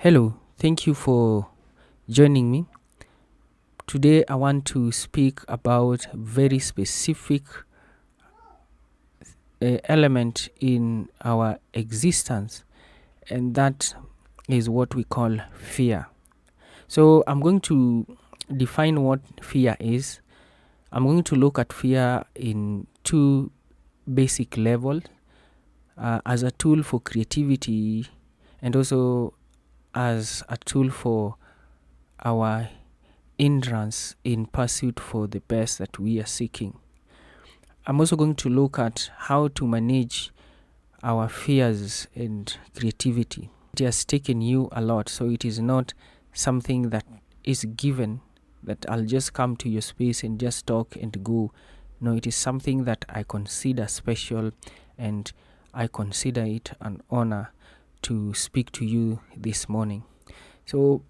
Hello, thank you for joining me. Today I want to speak about very specific element in our existence, and that is what we call fear. So I'm going to define what fear is. I'm going to look at fear in two basic levels, as a tool for creativity and also as a tool for our hindrance in pursuit for the best that we are seeking. I'm also going to look at how to manage our fears and creativity. It has taken you a lot, so it is not something that is given, that I'll just come to your space and just talk and go. No, it is something that I consider special, and I consider it an honor to speak to you this morning. So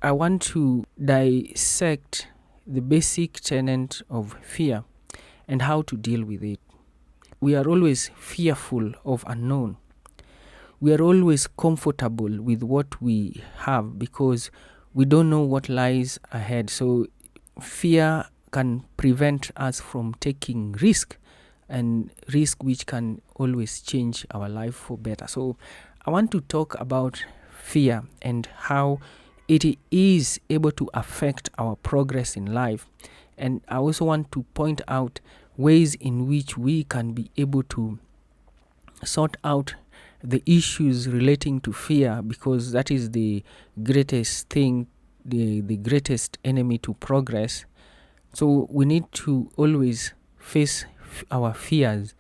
I want to dissect the basic tenet of fear and how to deal with it. We are always fearful of unknown. We are always comfortable with what we have because we don't know what lies ahead. So fear can prevent us from taking risk, and risk which can always change our life for better. So I want to talk about fear and how it is able to affect our progress in life. And I also want to point out ways in which we can be able to sort out the issues relating to fear, because that is the greatest thing, the greatest enemy to progress. So we need to always face our fears.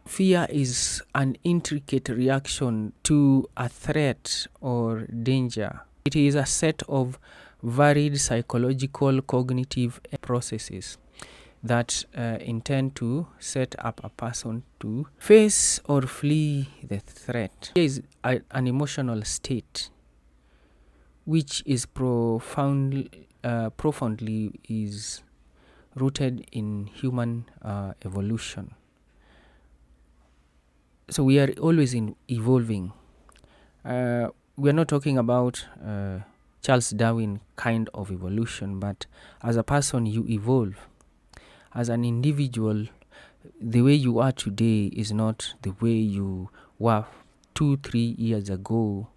Fear is an intricate reaction to a threat or danger. It is a set of varied psychological cognitive processes that intend to set up a person to face or flee the threat. Fear is an emotional state which is profoundly is rooted in human evolution. So we are always evolving. We are not talking about Charles Darwin kind of evolution, but as a person you evolve. As an individual, the way you are today is not the way you were 2-3 years ago.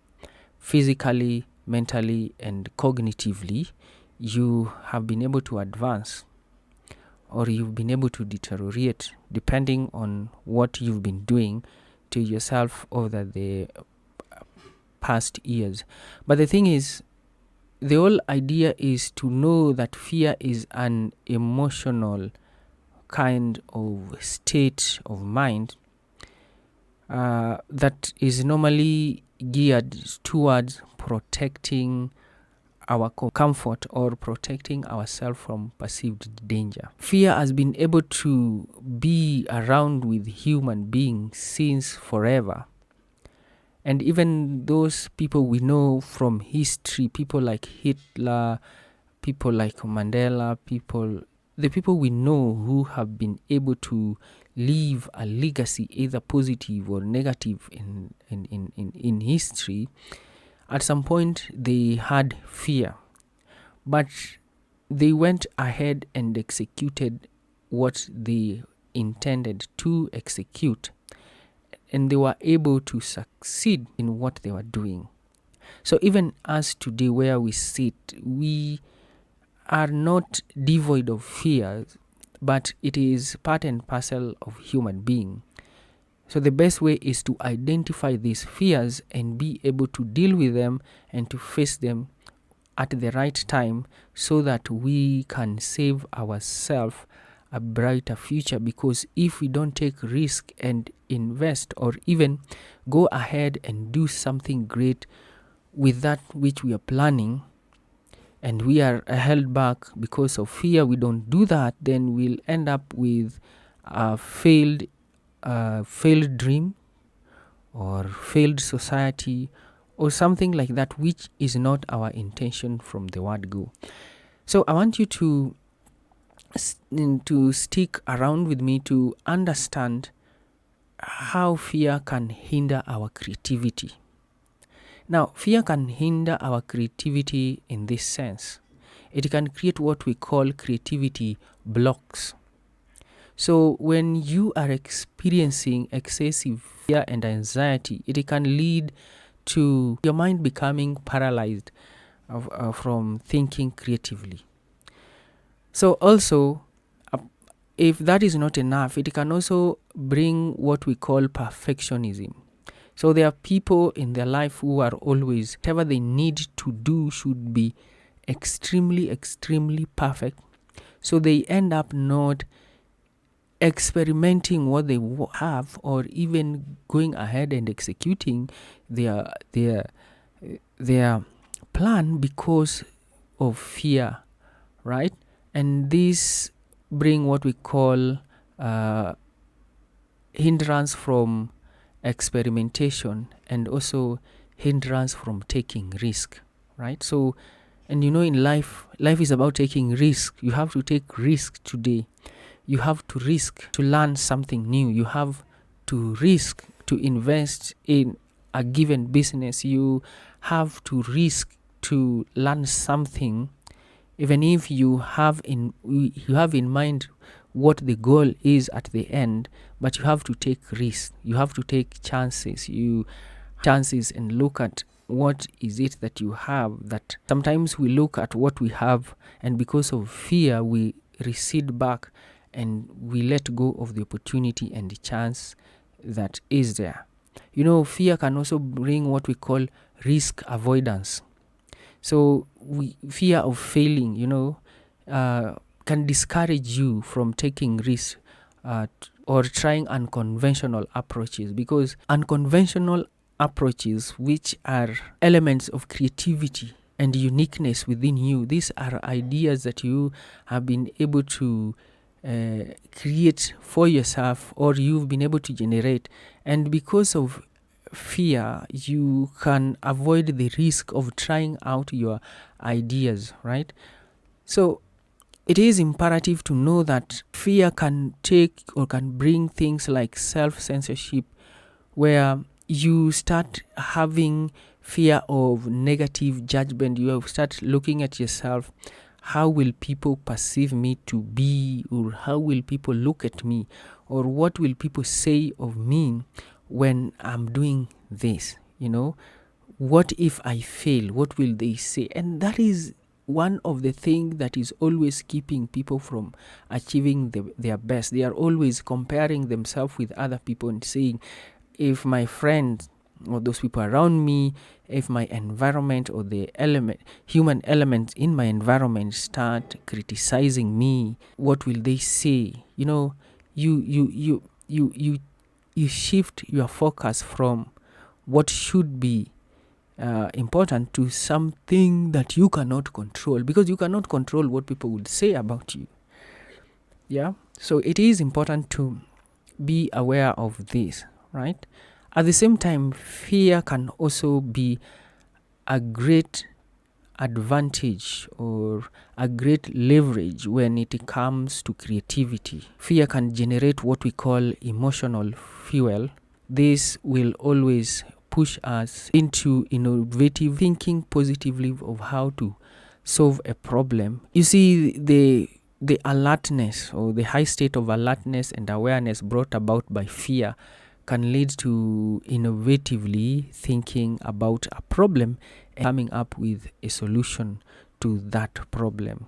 Physically, mentally, and cognitively, you have been able to advance, or you've been able to deteriorate depending on what you've been doing to yourself over the past years. But the thing is, the whole idea is to know that fear is an emotional kind of state of mind that is normally geared towards protecting our comfort or protecting ourselves from perceived danger. Fear has been able to be around with human beings since forever. And even those people we know from history, people like Hitler, people like Mandela, the people we know who have been able to leave a legacy, either positive or negative in history, at some point they had fear, but they went ahead and executed what they intended to execute, and they were able to succeed in what they were doing. So even as today, where we sit, we are not devoid of fears, but it is part and parcel of human being. So the best way is to identify these fears and be able to deal with them and to face them at the right time, so that we can save ourselves a brighter future. Because if we don't take risk and invest, or even go ahead and do something great with that which we are planning, and we are held back because of fear, we don't do that, then we'll end up with a failed dream or failed society or something like that, which is not our intention from the word go. So I want you to stick around with me to understand how fear can hinder our creativity. Now, fear can hinder our creativity in this sense. It can create what we call creativity blocks. So, when you are experiencing excessive fear and anxiety, it can lead to your mind becoming paralyzed from thinking creatively. So, also, if that is not enough, it can also bring what we call perfectionism. So there are people in their life who are always, whatever they need to do should be extremely, extremely perfect. So they end up not experimenting what they have, or even going ahead and executing their plan because of fear, right? And this bring what we call hindrance from experimentation, and also hindrance from taking risk, right? So, and in life is about taking risk. You have to take risk today. You have to risk to learn something new. You have to risk to invest in a given business. You have to risk to learn something, even if you have in mind what the goal is at the end. But you have to take risks. You have to take chances and look at what is it that you have. That sometimes we look at what we have, and because of fear we recede back and we let go of the opportunity and the chance that is there. Fear can also bring what we call risk avoidance. So fear of failing, can discourage you from taking risks or trying unconventional approaches, because unconventional approaches, which are elements of creativity and uniqueness within you, these are ideas that you have been able to create for yourself, or you've been able to generate. And because of fear, you can avoid the risk of trying out your ideas, right? So it is imperative to know that fear can take or can bring things like self-censorship, where you start having fear of negative judgment. You start looking at yourself, how will people perceive me to be, or how will people look at me, or what will people say of me when I'm doing this? What if I fail? What will they say? And that is one of the things that is always keeping people from achieving their best. They are always comparing themselves with other people and saying, if my friends or those people around me, if my environment or the human elements in my environment start criticizing me, what will they say? You shift your focus from what should be important to something that you cannot control, because you cannot control what people would say about you. Yeah. So it is important to be aware of this, right? At the same time, fear can also be a great advantage or a great leverage when it comes to creativity. Fear can generate what we call emotional fuel. This will always push us into innovative thinking positively of how to solve a problem. You see, the alertness, or the high state of alertness and awareness brought about by fear, can lead to innovatively thinking about a problem and coming up with a solution to that problem.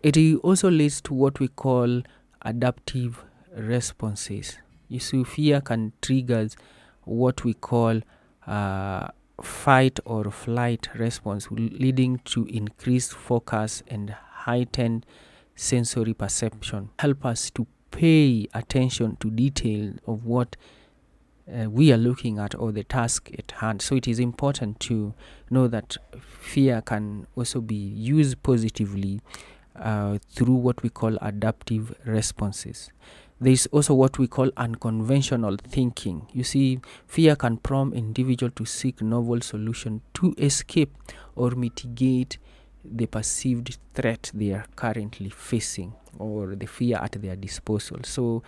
It also leads to what we call adaptive responses. You see, fear can trigger what we call fight or flight response, leading to increased focus and heightened sensory perception. Help us to pay attention to detail of what we are looking at, or the task at hand. So it is important to know that fear can also be used positively through what we call adaptive responses. There is also what we call unconventional thinking. You see, fear can prompt individuals to seek novel solutions to escape or mitigate the perceived threat they are currently facing, or the fear at their disposal. So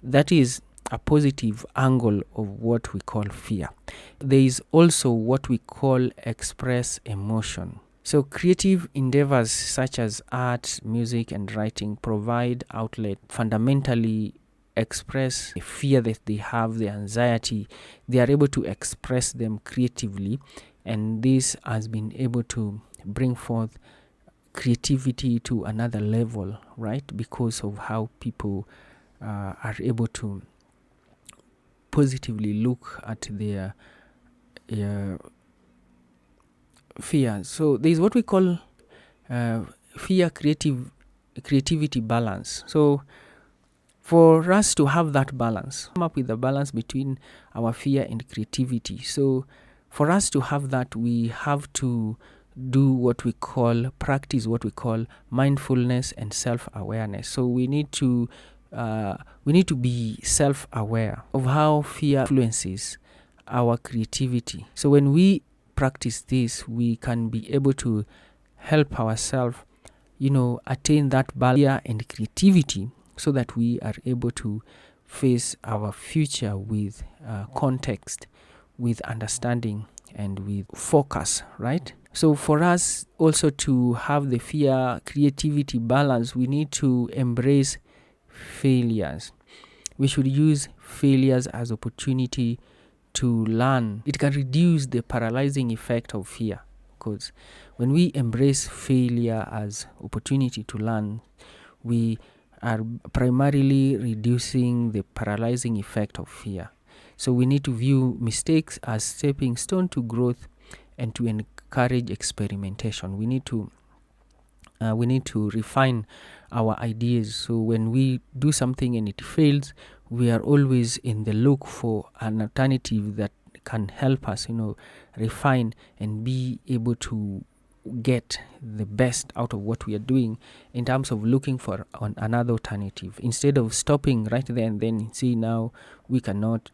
that is a positive angle of what we call fear. There is also what we call express emotion. So creative endeavors such as art, music, and writing provide outlet, fundamentally express the fear that they have, the anxiety. They are able to express them creatively, and this has been able to bring forth creativity to another level, right? Because of how people are able to positively look at their fear. So there is what we call fear creativity balance. So for us to have that balance, come up with a balance between our fear and creativity. So for us to have that, we have to practice what we call mindfulness and self-awareness. So we need to be self-aware of how fear influences our creativity. So when we practice this, we can be able to help ourselves, attain that balance and creativity, so that we are able to face our future with context, with understanding, and with focus, right? So for us also to have the fear creativity balance, we need to embrace failures. We should use failures as opportunity to learn. It can reduce the paralyzing effect of fear, because when we embrace failure as opportunity to learn, we are primarily reducing the paralyzing effect of fear. So we need to view mistakes as stepping stone to growth and to encourage experimentation. We need to refine our ideas. So when we do something and it fails, we are always in the look for an alternative that can help us, refine and be able to get the best out of what we are doing, in terms of looking for another alternative, instead of stopping right there and then see, now we cannot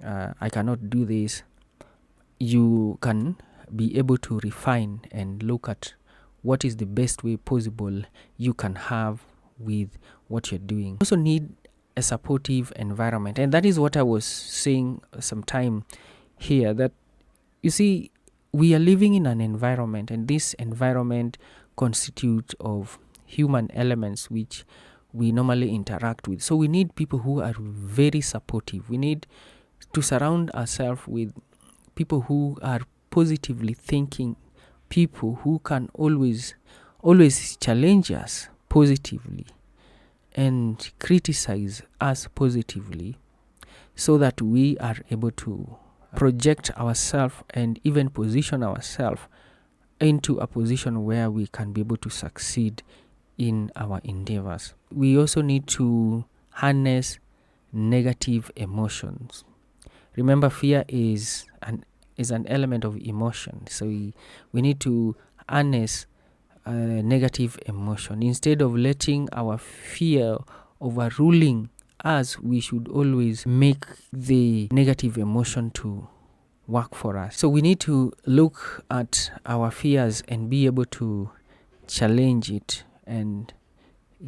I cannot do this. You can be able to refine and look at what is the best way possible you can have with what you're doing. You also need a supportive environment, and that is what I was saying some time here, that you see, we are living in an environment, and this environment constitutes of human elements which we normally interact with. So we need people who are very supportive. We need to surround ourselves with people who are positively thinking, people who can always challenge us positively and criticize us positively, so that we are able to project ourselves and even position ourselves into a position where we can be able to succeed in our endeavors. We also need to harness negative emotions. Remember, fear is an element of emotion, so we need to harness negative emotion. Instead of letting our fear overruling us, we should always make the negative emotion to work for us. So we need to look at our fears and be able to challenge it and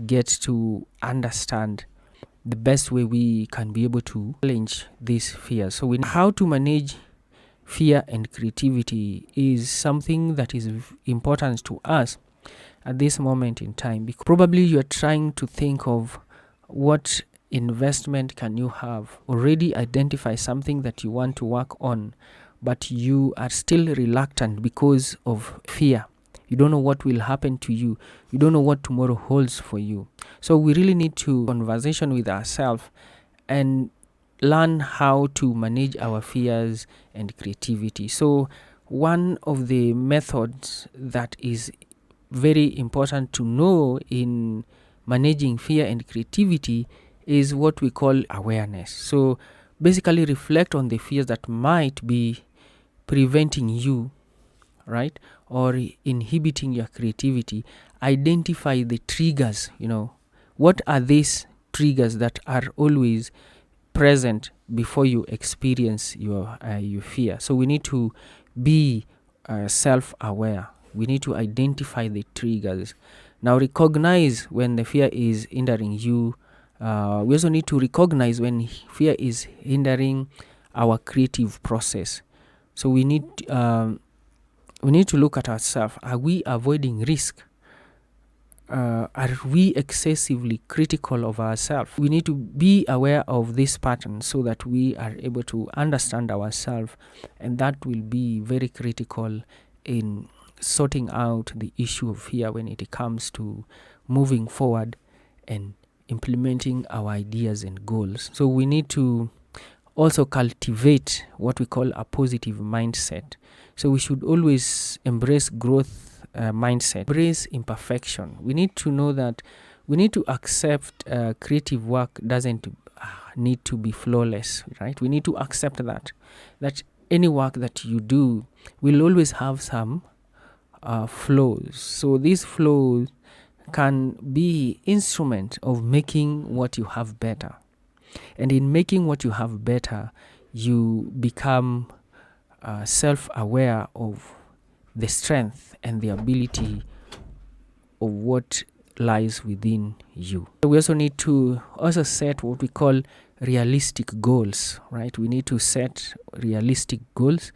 get to understand the best way we can be able to challenge these fears. So how to manage fear and creativity is something that is important to us at this moment in time, because probably you're trying to think of what investment can you have, already identify something that you want to work on, but you are still reluctant because of fear. You don't know what will happen to you. You don't know what tomorrow holds for you. So we really need to conversation with ourselves and learn how to manage our fears and creativity. So one of the methods that is very important to know in managing fear and creativity is what we call awareness. So basically reflect on the fears that might be preventing you, right, or inhibiting your creativity. Identify the triggers. What are these triggers that are always present before you experience your fear? So we need to be self-aware. We need to identify the triggers. Now recognize when the fear is hindering you We also need to recognize when fear is hindering our creative process. So we need to look at ourselves. Are we avoiding risk? Are we excessively critical of ourselves? We need to be aware of this pattern so that we are able to understand ourselves, and that will be very critical in sorting out the issue of fear when it comes to moving forward and implementing our ideas and goals. So we need to also cultivate what we call a positive mindset. So we should always embrace growth mindset, embrace imperfection. We need to know that we need to accept creative work doesn't need to be flawless, right? We need to accept that any work that you do will always have some flaws. So these flaws can be instrument of making what you have better. And in making what you have better, you become self-aware of the strength and the ability of what lies within you. We also need to set what we call realistic goals, right? We need to set realistic goals,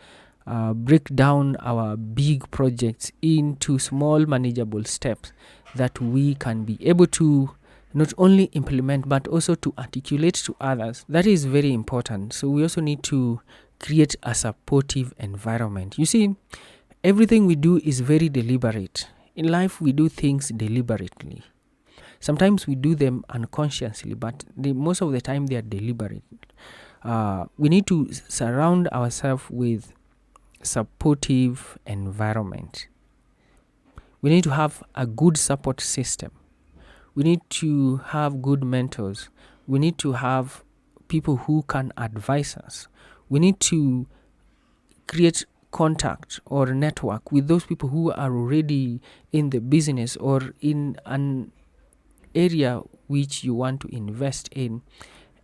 break down our big projects into small manageable steps that we can be able to not only implement but also to articulate to others. That is very important. So we also need to create a supportive environment. You see, everything we do is very deliberate. In life, we do things deliberately. Sometimes we do them unconsciously, but most of the time they are deliberate. We need to surround ourselves with supportive environment. We need to have a good support system. We need to have good mentors. We need to have people who can advise us. We need to create contact or network with those people who are already in the business or in an area which you want to invest in,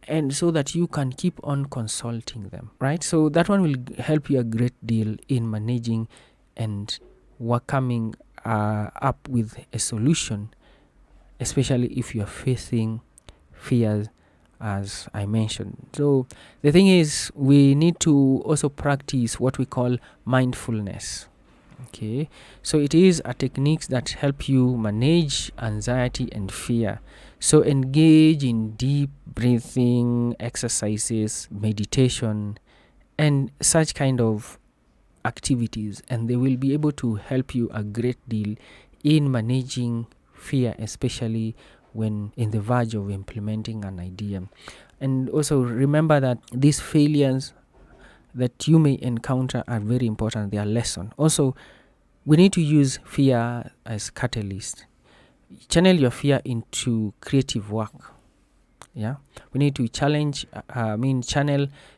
and so that you can keep on consulting them, right? So that one will help you a great deal in managing and coming up with a solution, especially if you're facing fears, as I mentioned. So the thing is, we need to also practice what we call mindfulness. Okay, so it is a technique that help you manage anxiety and fear. So engage in deep breathing exercises, meditation, and such kind of activities, and they will be able to help you a great deal in managing fear, especially when in the verge of implementing an idea. And also remember that these failures that you may encounter are very important. They are lesson. Also, we need to use fear as catalyst. Channel your fear into creative work. Yeah, we need to channel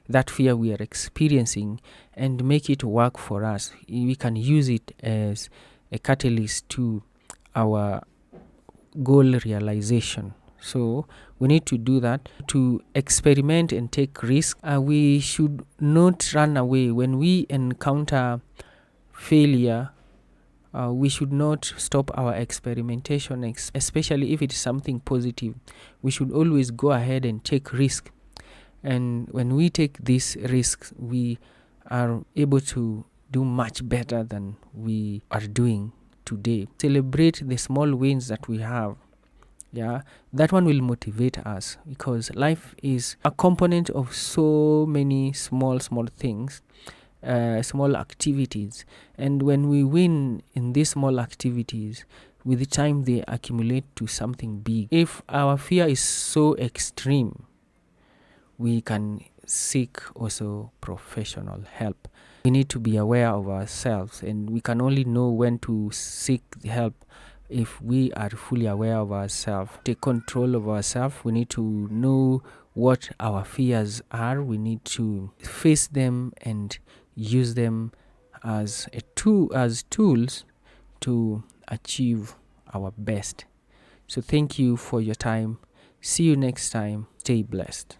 that fear we are experiencing and make it work for us. We can use it as a catalyst to our goal realization. So we need to do that, to experiment and take risks. We should not run away when we encounter failure. We should not stop our experimentation, especially if it's something positive. We should always go ahead and take risk. And when we take these risks, we are able to do much better than we are doing today. Celebrate the small wins that we have. Yeah, that one will motivate us, because life is a component of so many small things, small activities. And when we win in these small activities, with the time they accumulate to something big. If our fear is so extreme, we can seek also professional help. We need to be aware of ourselves, and we can only know when to seek help if we are fully aware of ourselves. Take control of ourselves. We need to know what our fears are. We need to face them and use them as tools to achieve our best. So thank you for your time. See you next time. Stay blessed.